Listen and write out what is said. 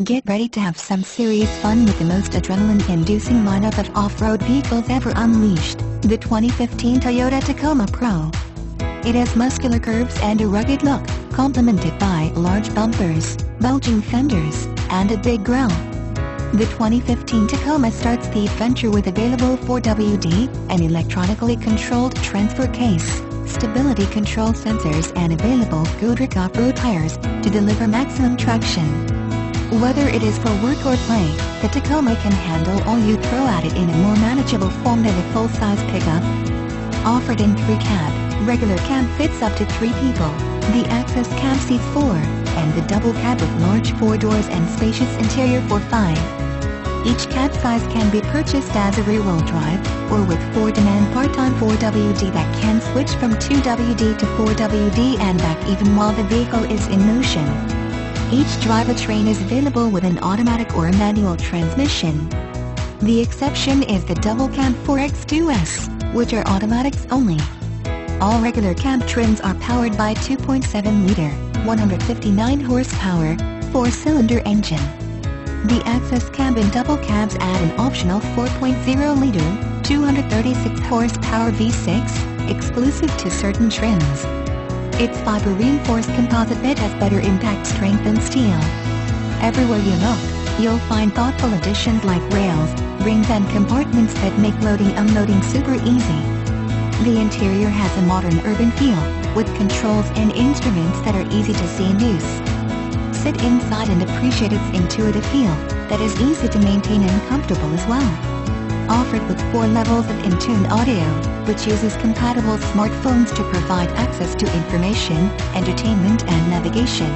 Get ready to have some serious fun with the most adrenaline-inducing lineup of off-road vehicles ever unleashed, the 2015 Toyota Tacoma Pro. It has muscular curves and a rugged look, complemented by large bumpers, bulging fenders, and a big grille. The 2015 Tacoma starts the adventure with available 4WD, an electronically controlled transfer case, stability control sensors and available Goodrich off-road tires to deliver maximum traction. Whether it is for work or play, the Tacoma can handle all you throw at it in a more manageable form than a full-size pickup. Offered in 3-cab, regular cab fits up to 3 people, the Access cab seats 4, and the double cab with large 4 doors and spacious interior for 5. Each cab size can be purchased as a rear-wheel drive, or with 4-demand part-time 4WD that can switch from 2WD to 4WD and back even while the vehicle is in motion. Each drivetrain is available with an automatic or a manual transmission. The exception is the double cab 4X2S, which are automatics only. All regular cab trims are powered by 2.7-liter, 159 horsepower, 4-cylinder engine. The Access cab and double cabs add an optional 4.0-liter, 236 horsepower V6, exclusive to certain trims. Its fiber-reinforced composite bed has better impact strength than steel. Everywhere you look, you'll find thoughtful additions like rails, rings and compartments that make loading-unloading super easy. The interior has a modern urban feel, with controls and instruments that are easy to see in use. Sit inside and appreciate its intuitive feel, that is easy to maintain and comfortable as well. Offered with 4 levels of in-tune audio, which uses compatible smartphones to provide access to information, entertainment and navigation.